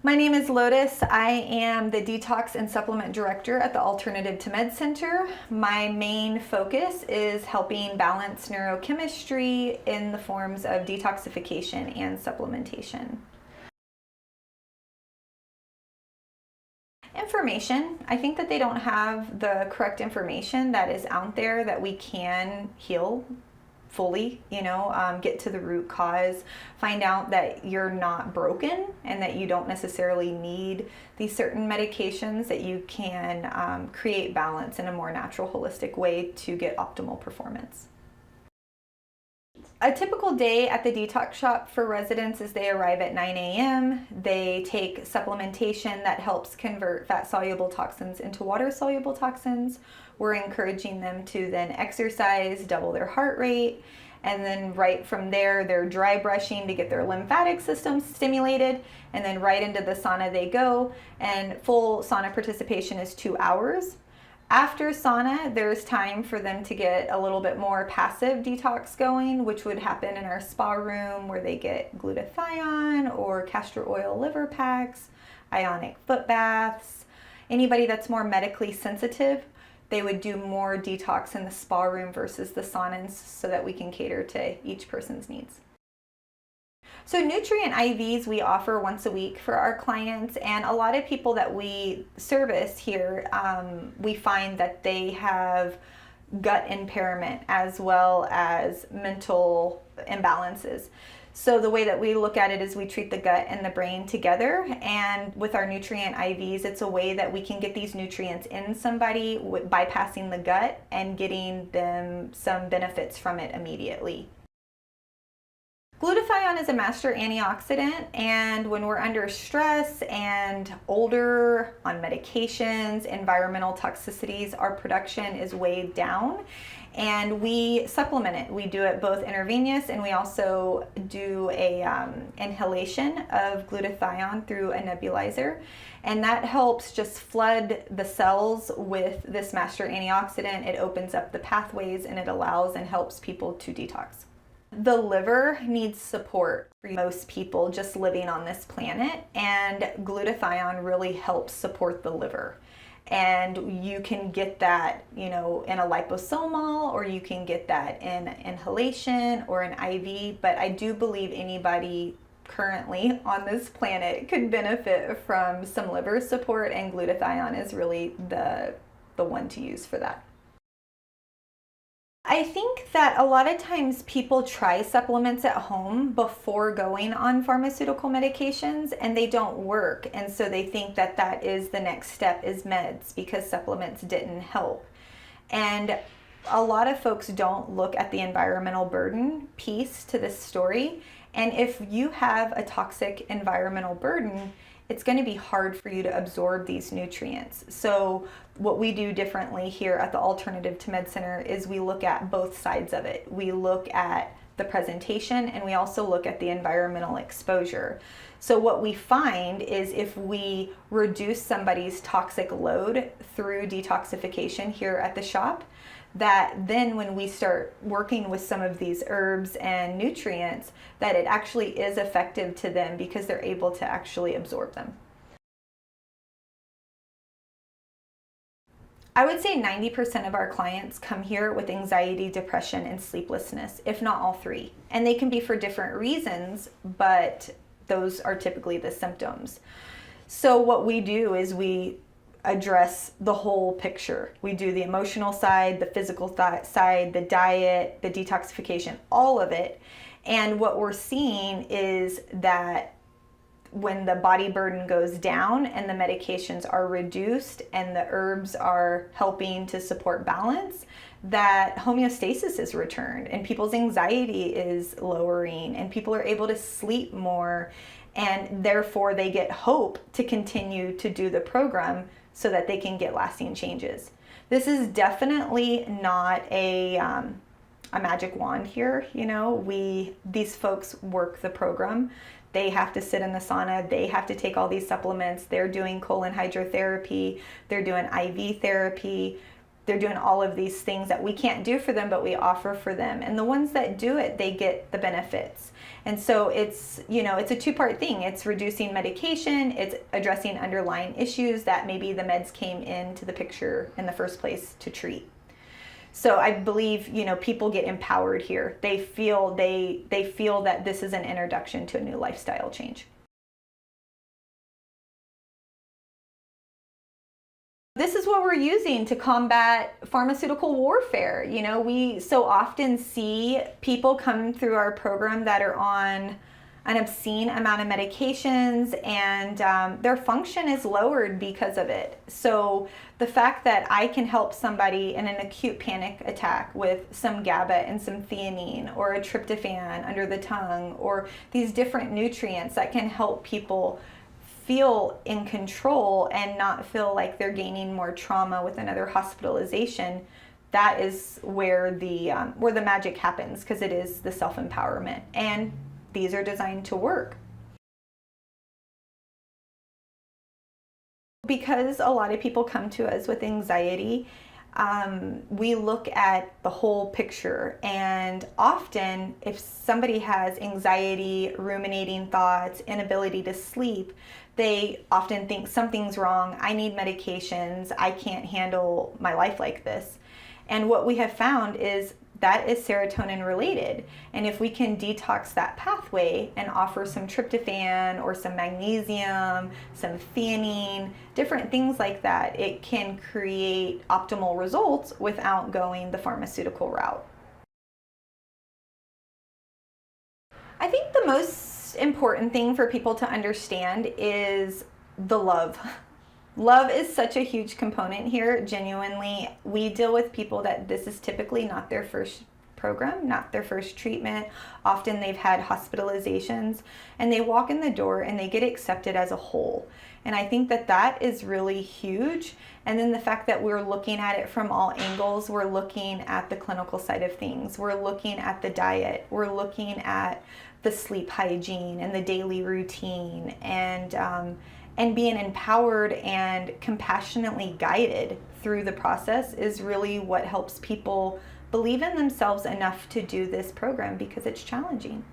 My name is Lotus. I am the Detox and Supplement Director at the Alternative to Med Center. My main focus is helping balance neurochemistry in the forms of detoxification and supplementation. Information. I think that they don't have the correct information that is out there that we can heal fully, get to the root cause, find out that you're not broken and that you don't necessarily need these certain medications, that you can create balance in a more natural, holistic way to get optimal performance. A typical day at the detox shop for residents is they arrive at 9 a.m. They take supplementation that helps convert fat-soluble toxins into water-soluble toxins. We're encouraging them to then exercise, double their heart rate, and then right from there, they're dry brushing to get their lymphatic system stimulated, and then right into the sauna they go, and full sauna participation is 2 hours. After sauna, there's time for them to get a little bit more passive detox going, which would happen in our spa room where they get glutathione or castor oil liver packs, ionic foot baths. Anybody that's more medically sensitive, they would do more detox in the spa room versus the saunas so that we can cater to each person's needs. So nutrient IVs we offer once a week for our clients, and a lot of people that we service here, we find that they have gut impairment as well as mental imbalances. So the way that we look at it is we treat the gut and the brain together, and with our nutrient IVs, it's a way that we can get these nutrients in somebody bypassing the gut and getting them some benefits from it immediately. Glutathione is a master antioxidant, and when we're under stress and older, on medications, environmental toxicities, our production is weighed down, and we supplement it. We do it both intravenous, and we also do a inhalation of glutathione through a nebulizer, and that helps just flood the cells with this master antioxidant. It opens up the pathways, and it allows and helps people to detox. The liver needs support for most people just living on this planet, and glutathione really helps support the liver. And you can get that, in a liposomal, or you can get that in inhalation or an IV, but I do believe anybody currently on this planet could benefit from some liver support, and glutathione is really the one to use for that. I think that a lot of times people try supplements at home before going on pharmaceutical medications, and they don't work, and so they think that that is the next step, is meds, because supplements didn't help. And a lot of folks don't look at the environmental burden piece to this story, and if you have a toxic environmental burden, it's going to be hard for you to absorb these nutrients. So what we do differently here at the Alternative to Med Center is we look at both sides of it. We look at the presentation, and we also look at the environmental exposure. So what we find is if we reduce somebody's toxic load through detoxification here at the shop, that then when we start working with some of these herbs and nutrients, that it actually is effective to them because they're able to actually absorb them. I would say 90% of our clients come here with anxiety, depression, and sleeplessness, if not all three. And they can be for different reasons, but those are typically the symptoms. So what we do is we address the whole picture. We do the emotional side, the physical side, the diet, the detoxification, all of it. And what we're seeing is that when the body burden goes down and the medications are reduced and the herbs are helping to support balance, that homeostasis is returned and people's anxiety is lowering and people are able to sleep more, and therefore they get hope to continue to do the program so that they can get lasting changes. This is definitely not a magic wand here. These folks work the program. They have to sit in the sauna, they have to take all these supplements, they're doing colon hydrotherapy, they're doing IV therapy. they're doing all of these things that we can't do for them, but we offer for them. And the ones that do it, they get the benefits. And so it's, it's a two-part thing. It's reducing medication, it's addressing underlying issues that maybe the meds came into the picture in the first place to treat. So I believe, people get empowered here. They feel that this is an introduction to a new lifestyle change. This is what we're using to combat pharmaceutical warfare. We so often see people come through our program that are on an obscene amount of medications, and their function is lowered because of it. So the fact that I can help somebody in an acute panic attack with some GABA and some theanine or a tryptophan under the tongue, or these different nutrients that can help people feel in control and not feel like they're gaining more trauma with another hospitalization, that is where the magic happens, because it is the self-empowerment, and these are designed to work. Because a lot of people come to us with anxiety, we look at the whole picture, and often if somebody has anxiety, ruminating thoughts, inability to sleep, they often think something's wrong, I need medications, I can't handle my life like this. And what we have found is that is serotonin related. And if we can detox that pathway and offer some tryptophan or some magnesium, some theanine, different things like that, it can create optimal results without going the pharmaceutical route. I think the most important thing for people to understand is the love. Love is such a huge component here. Genuinely, we deal with people that this is typically not their first program, not their first treatment. Often they've had hospitalizations, and they walk in the door and they get accepted as a whole. And I think that that is really huge. And then the fact that we're looking at it from all angles, we're looking at the clinical side of things, we're looking at the diet, we're looking at the sleep hygiene and the daily routine, and being empowered and compassionately guided through the process is really what helps people believe in themselves enough to do this program, because it's challenging.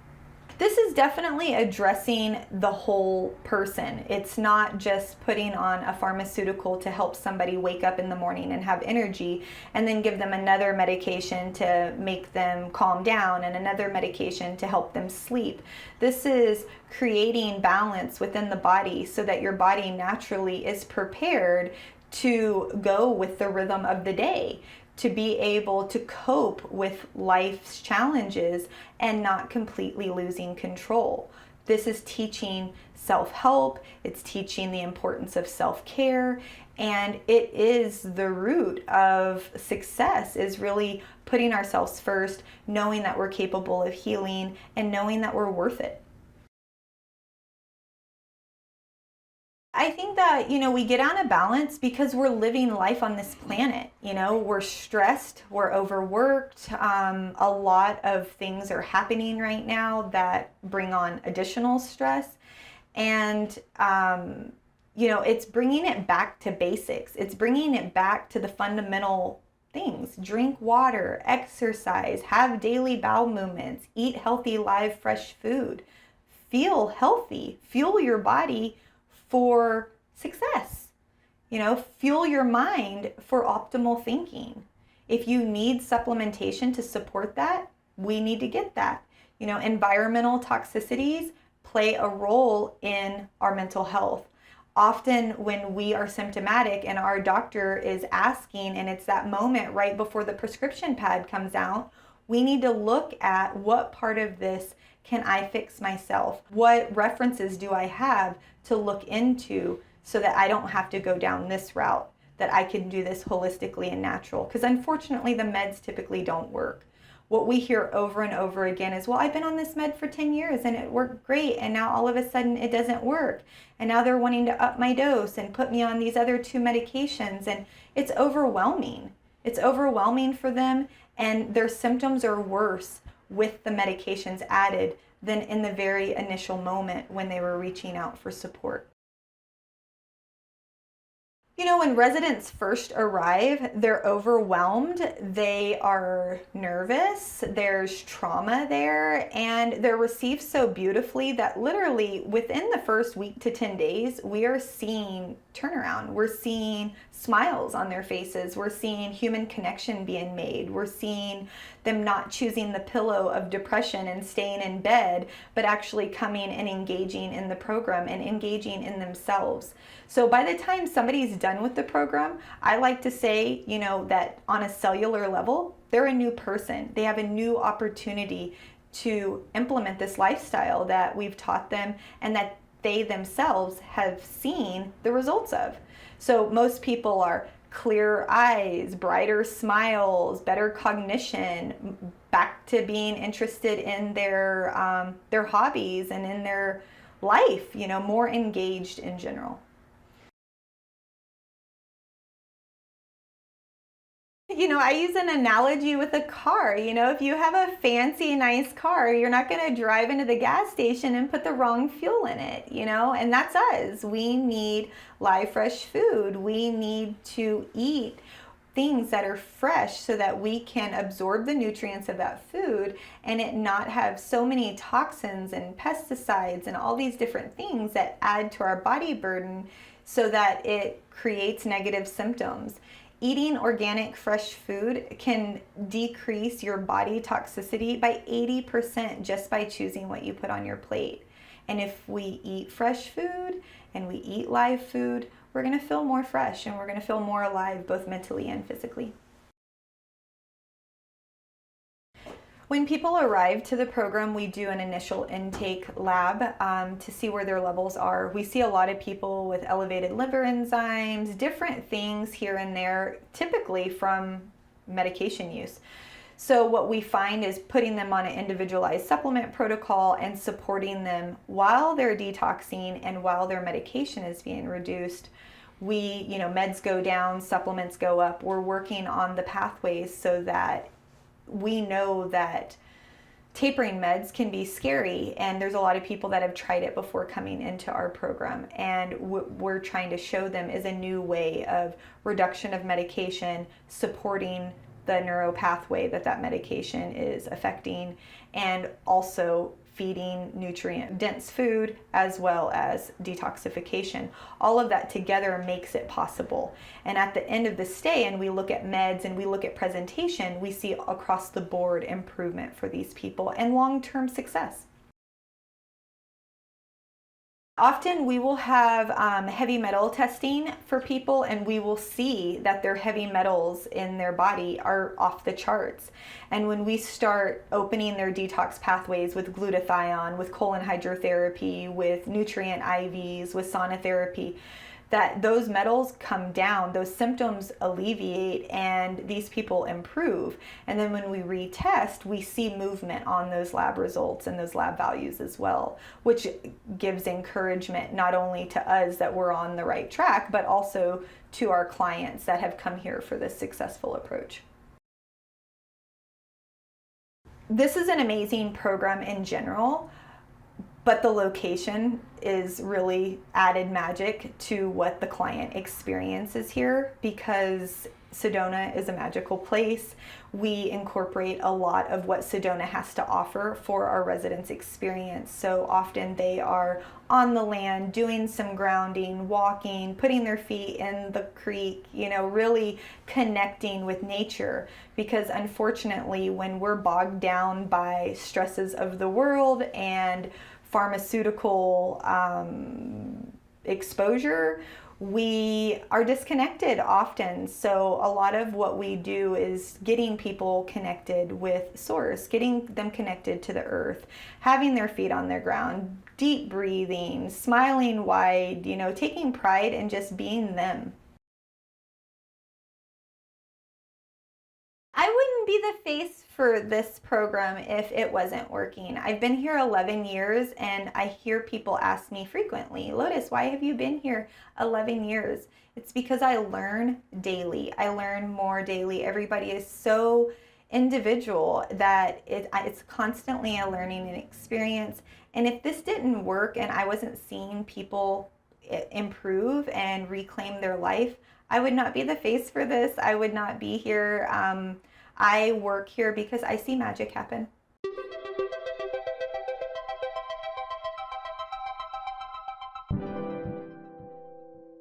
This is definitely addressing the whole person. It's not just putting on a pharmaceutical to help somebody wake up in the morning and have energy, and then give them another medication to make them calm down and another medication to help them sleep. This is creating balance within the body so that your body naturally is prepared to go with the rhythm of the day, to be able to cope with life's challenges and not completely losing control. This is teaching self-help, it's teaching the importance of self-care, and it is the root of success, is really putting ourselves first, knowing that we're capable of healing, and knowing that we're worth it. I think that, we get out of balance because we're living life on this planet. We're stressed, we're overworked. A lot of things are happening right now that bring on additional stress. And, it's bringing it back to basics. It's bringing it back to the fundamental things. Drink water, exercise, have daily bowel movements, eat healthy, live, fresh food, feel healthy, fuel your body for success. Fuel your mind for optimal thinking. If you need supplementation to support that, we need to get that. Environmental toxicities play a role in our mental health. Often when we are symptomatic and our doctor is asking, and it's that moment right before the prescription pad comes out, we need to look at what part of this can I fix myself? What references do I have to look into so that I don't have to go down this route, that I can do this holistically and natural? Because unfortunately, the meds typically don't work. What we hear over and over again is, well, I've been on this med for 10 years and it worked great, and now all of a sudden it doesn't work. And now they're wanting to up my dose and put me on these other 2 medications, and it's overwhelming. It's overwhelming for them, and their symptoms are worse with the medications added than in the very initial moment when they were reaching out for support. You know, when residents first arrive, they're overwhelmed, they are nervous, there's trauma there, and they're received so beautifully that literally within the first week to 10 days, we are seeing turnaround. We're seeing smiles on their faces. We're seeing human connection being made. We're seeing them not choosing the pillow of depression and staying in bed, but actually coming and engaging in the program and engaging in themselves. So by the time somebody's done with the program, I like to say, you know, that on a cellular level, they're a new person. They have a new opportunity to implement this lifestyle that we've taught them and that they themselves have seen the results of. So most people are clearer eyes, brighter smiles, better cognition, back to being interested in their hobbies and in their life, you know, more engaged in general. You know, I use an analogy with a car. You know, if you have a fancy, nice car, you're not going to drive into the gas station and put the wrong fuel in it, you know, and that's us. We need live, fresh food. We need to eat things that are fresh so that we can absorb the nutrients of that food and it not have so many toxins and pesticides and all these different things that add to our body burden so that it creates negative symptoms. Eating organic fresh food can decrease your body toxicity by 80% just by choosing what you put on your plate. And if we eat fresh food and we eat live food, we're going to feel more fresh and we're going to feel more alive both mentally and physically. When people arrive to the program, we do an initial intake lab to see where their levels are. We see a lot of people with elevated liver enzymes, different things here and there, typically from medication use. So what we find is putting them on an individualized supplement protocol and supporting them while they're detoxing and while their medication is being reduced. Meds go down, supplements go up. We're working on the pathways so that we know that tapering meds can be scary, and there's a lot of people that have tried it before coming into our program, and what we're trying to show them is a new way of reduction of medication, supporting the neuropathway that medication is affecting, and also feeding nutrient-dense food as well as detoxification. All of that together makes it possible. And at the end of the stay, and we look at meds and we look at presentation, we see across the board improvement for these people and long-term success. Often we will have heavy metal testing for people, and we will see that their heavy metals in their body are off the charts. And when we start opening their detox pathways with glutathione, with colon hydrotherapy, with nutrient IVs, with sauna therapy, that those metals come down, those symptoms alleviate, and these people improve. And then when we retest, we see movement on those lab results and those lab values as well, which gives encouragement not only to us that we're on the right track, but also to our clients that have come here for this successful approach. This is an amazing program in general, but the location is really added magic to what the client experiences here, because Sedona is a magical place. We incorporate a lot of what Sedona has to offer for our residents' experience. So often they are on the land doing some grounding, walking, putting their feet in the creek, really connecting with nature. Because unfortunately, when we're bogged down by stresses of the world and pharmaceutical exposure, we are disconnected often. So a lot of what we do is getting people connected with source, getting them connected to the earth, having their feet on the ground, deep breathing, smiling wide, taking pride in just being them. I wouldn't be the face for this program if it wasn't working. I've been here 11 years, and I hear people ask me frequently, Lotus, why have you been here 11 years? It's because I learn daily. I learn more daily. Everybody is so individual that it's constantly a learning and experience. And if this didn't work and I wasn't seeing people improve and reclaim their life, I would not be the face for this. I would not be here. I work here because I see magic happen.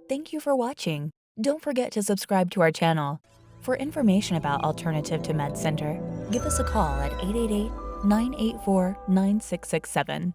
Thank you for watching. Don't forget to subscribe to our channel. For information about Alternative to Med Center, give us a call at 888-984-9667.